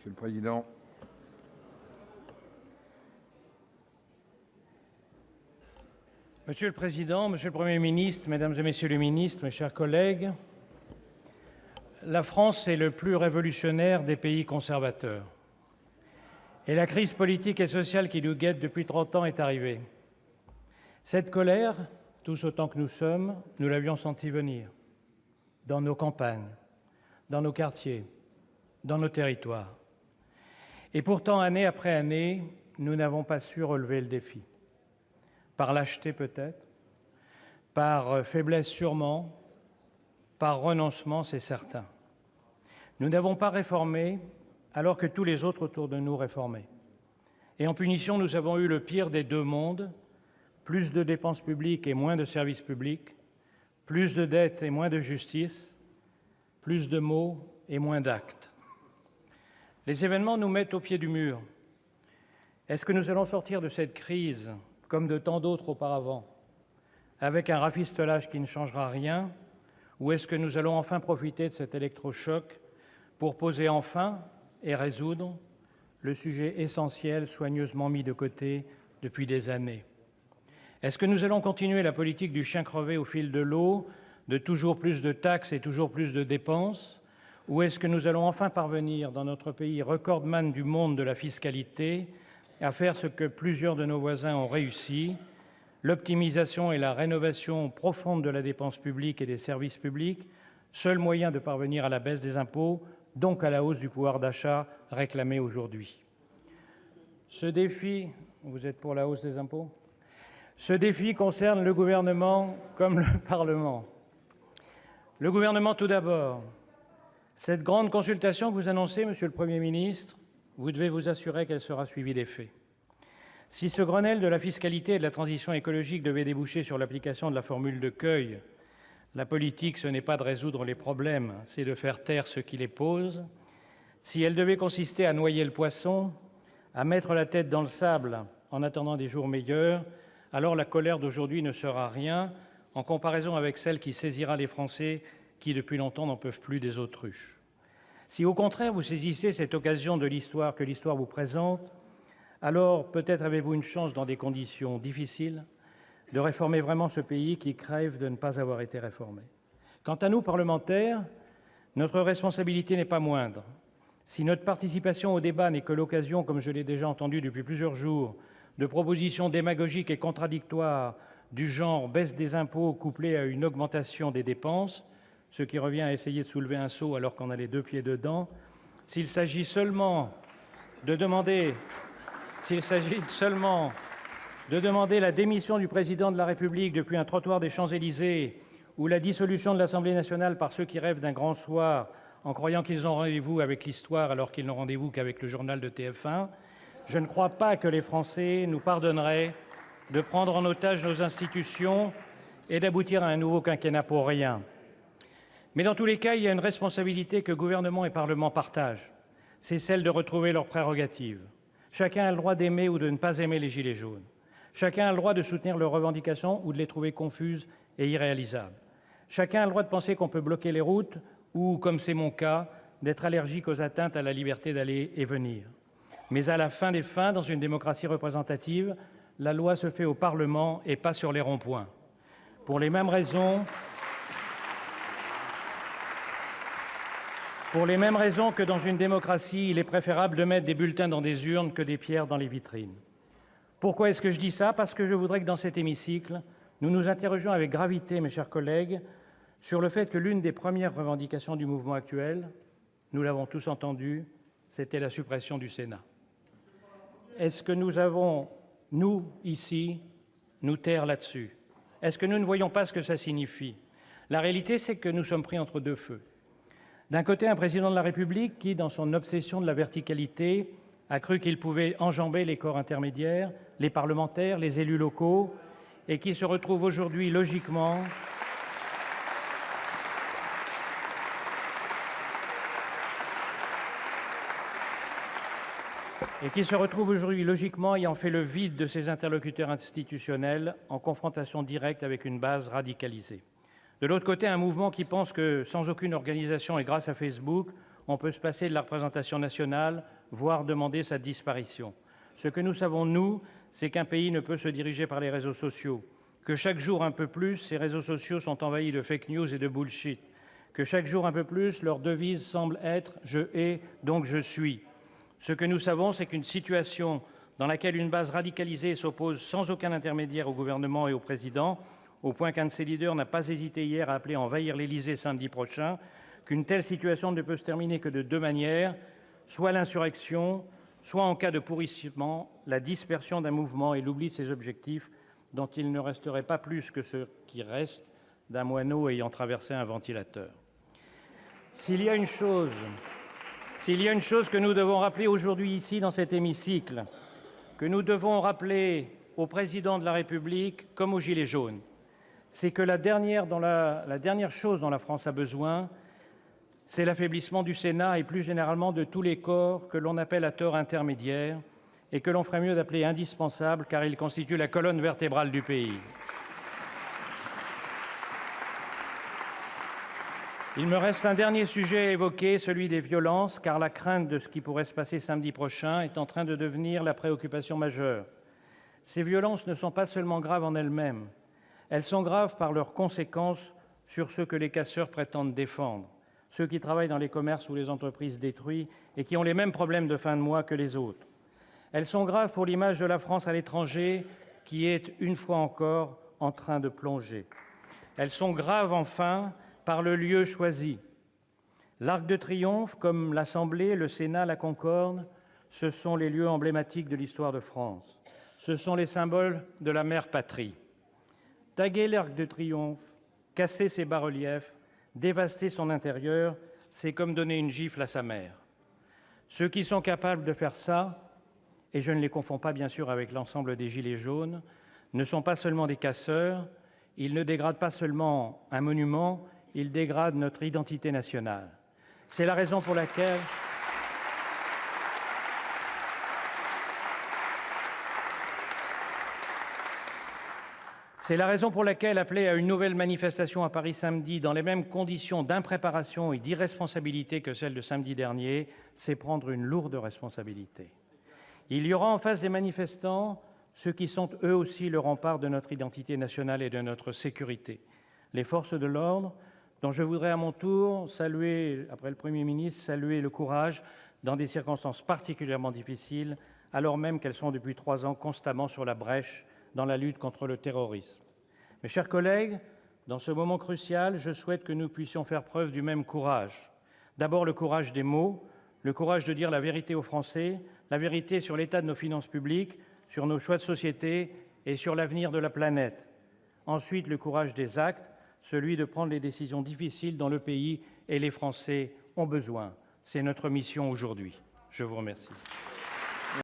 Monsieur le président. Monsieur le Président, Monsieur le Premier ministre, Mesdames et Messieurs les ministres, mes chers collègues, la France est le plus révolutionnaire des pays conservateurs. Et la crise politique et sociale qui nous guette depuis 30 ans est arrivée. Cette colère, tous autant que nous sommes, nous l'avions sentie venir. Dans nos campagnes, dans nos quartiers, dans nos territoires. Et pourtant, année après année, nous n'avons pas su relever le défi. Par lâcheté peut-être, par faiblesse sûrement, par renoncement, c'est certain. Nous n'avons pas réformé alors que tous les autres autour de nous réformaient. Et en punition, nous avons eu le pire des deux mondes, plus de dépenses publiques et moins de services publics, plus de dettes et moins de justice, plus de mots et moins d'actes. Les événements nous mettent au pied du mur. Est-ce que nous allons sortir de cette crise, comme de tant d'autres auparavant, avec un rafistolage qui ne changera rien, ou est-ce que nous allons enfin profiter de cet électrochoc pour poser enfin et résoudre le sujet essentiel soigneusement mis de côté depuis des années? Est-ce que nous allons continuer la politique du chien crevé au fil de l'eau, de toujours plus de taxes et toujours plus de dépenses, ou est-ce que nous allons enfin parvenir, dans notre pays recordman du monde de la fiscalité, à faire ce que plusieurs de nos voisins ont réussi, l'optimisation et la rénovation profonde de la dépense publique et des services publics, seul moyen de parvenir à la baisse des impôts, donc à la hausse du pouvoir d'achat réclamée aujourd'hui. Ce défi, vous êtes pour la hausse des impôts ? Ce défi concerne le gouvernement comme le Parlement. Le gouvernement tout d'abord. Cette grande consultation que vous annoncez, Monsieur le Premier ministre, vous devez vous assurer qu'elle sera suivie d'effets. Si ce Grenelle de la fiscalité et de la transition écologique devait déboucher sur l'application de la formule de Queuille, la politique, ce n'est pas de résoudre les problèmes, c'est de faire taire ceux qui les posent. Si elle devait consister à noyer le poisson, à mettre la tête dans le sable en attendant des jours meilleurs, alors la colère d'aujourd'hui ne sera rien en comparaison avec celle qui saisira les Français qui, depuis longtemps, n'en peuvent plus des autruches. Si, au contraire, vous saisissez cette occasion de l'histoire que l'histoire vous présente, alors peut-être avez-vous une chance, dans des conditions difficiles, de réformer vraiment ce pays qui crève de ne pas avoir été réformé. Quant à nous, parlementaires, notre responsabilité n'est pas moindre. Si notre participation au débat n'est que l'occasion, comme je l'ai déjà entendu depuis plusieurs jours, de propositions démagogiques et contradictoires du genre baisse des impôts couplée à une augmentation des dépenses, ce qui revient à essayer de soulever un seau alors qu'on a les deux pieds dedans, s'il s'agit seulement de demander la démission du président de la République depuis un trottoir des Champs-Élysées ou la dissolution de l'Assemblée nationale par ceux qui rêvent d'un grand soir en croyant qu'ils ont rendez-vous avec l'histoire alors qu'ils n'ont rendez-vous qu'avec le journal de TF1, je ne crois pas que les Français nous pardonneraient de prendre en otage nos institutions et d'aboutir à un nouveau quinquennat pour rien. Mais dans tous les cas, il y a une responsabilité que gouvernement et Parlement partagent. C'est celle de retrouver leurs prérogatives. Chacun a le droit d'aimer ou de ne pas aimer les Gilets jaunes. Chacun a le droit de soutenir leurs revendications ou de les trouver confuses et irréalisables. Chacun a le droit de penser qu'on peut bloquer les routes ou, comme c'est mon cas, d'être allergique aux atteintes à la liberté d'aller et venir. Mais à la fin des fins, dans une démocratie représentative, la loi se fait au Parlement et pas sur les ronds-points. Pour les mêmes raisons que dans une démocratie, il est préférable de mettre des bulletins dans des urnes que des pierres dans les vitrines. Pourquoi est-ce que je dis ça ? Parce que je voudrais que dans cet hémicycle, nous nous interrogions avec gravité, mes chers collègues, sur le fait que l'une des premières revendications du mouvement actuel, nous l'avons tous entendu, c'était la suppression du Sénat. Est-ce que nous avons, nous, ici, nous taire là-dessus ? Est-ce que nous ne voyons pas ce que ça signifie ? La réalité, c'est que nous sommes pris entre deux feux. D'un côté, un président de la République qui, dans son obsession de la verticalité, a cru qu'il pouvait enjamber les corps intermédiaires, les parlementaires, les élus locaux, et qui se retrouve aujourd'hui logiquement ayant fait le vide de ses interlocuteurs institutionnels en confrontation directe avec une base radicalisée. De l'autre côté, un mouvement qui pense que, sans aucune organisation et grâce à Facebook, on peut se passer de la représentation nationale, voire demander sa disparition. Ce que nous savons, nous, c'est qu'un pays ne peut se diriger par les réseaux sociaux, que chaque jour un peu plus, ces réseaux sociaux sont envahis de fake news et de bullshit, que chaque jour un peu plus, leur devise semble être « je hais, donc je suis ». Ce que nous savons, c'est qu'une situation dans laquelle une base radicalisée s'oppose sans aucun intermédiaire au gouvernement et au président, au point qu'un de ses leaders n'a pas hésité hier à appeler à envahir l'Élysée samedi prochain, qu'une telle situation ne peut se terminer que de deux manières, soit l'insurrection, soit en cas de pourrissement, la dispersion d'un mouvement et l'oubli de ses objectifs, dont il ne resterait pas plus que ce qui reste d'un moineau ayant traversé un ventilateur. S'il y a une chose que nous devons rappeler aujourd'hui ici dans cet hémicycle, que nous devons rappeler au président de la République comme aux Gilets jaunes, c'est que la dernière chose dont la France a besoin, c'est l'affaiblissement du Sénat et plus généralement de tous les corps que l'on appelle à tort intermédiaires et que l'on ferait mieux d'appeler indispensables, car ils constituent la colonne vertébrale du pays. Il me reste un dernier sujet à évoquer, celui des violences, car la crainte de ce qui pourrait se passer samedi prochain est en train de devenir la préoccupation majeure. Ces violences ne sont pas seulement graves en elles-mêmes, elles sont graves par leurs conséquences sur ceux que les casseurs prétendent défendre, ceux qui travaillent dans les commerces ou les entreprises détruits et qui ont les mêmes problèmes de fin de mois que les autres. Elles sont graves pour l'image de la France à l'étranger, qui est, une fois encore, en train de plonger. Elles sont graves, enfin, par le lieu choisi. L'Arc de Triomphe, comme l'Assemblée, le Sénat, la Concorde, ce sont les lieux emblématiques de l'histoire de France. Ce sont les symboles de la mère patrie. Taguer l'Arc de Triomphe, casser ses bas-reliefs, dévaster son intérieur, c'est comme donner une gifle à sa mère. Ceux qui sont capables de faire ça, et je ne les confonds pas bien sûr avec l'ensemble des Gilets jaunes, ne sont pas seulement des casseurs, ils ne dégradent pas seulement un monument, ils dégradent notre identité nationale. C'est la raison pour laquelle appeler à une nouvelle manifestation à Paris samedi dans les mêmes conditions d'impréparation et d'irresponsabilité que celle de samedi dernier, c'est prendre une lourde responsabilité. Il y aura en face des manifestants ceux qui sont eux aussi le rempart de notre identité nationale et de notre sécurité. Les forces de l'ordre, dont je voudrais à mon tour saluer, après le Premier ministre, saluer le courage dans des circonstances particulièrement difficiles, alors même qu'elles sont depuis 3 ans constamment sur la brèche dans la lutte contre le terrorisme. Mes chers collègues, dans ce moment crucial, je souhaite que nous puissions faire preuve du même courage. D'abord, le courage des mots, le courage de dire la vérité aux Français, la vérité sur l'état de nos finances publiques, sur nos choix de société et sur l'avenir de la planète. Ensuite, le courage des actes, celui de prendre les décisions difficiles dont le pays et les Français ont besoin. C'est notre mission aujourd'hui. Je vous remercie.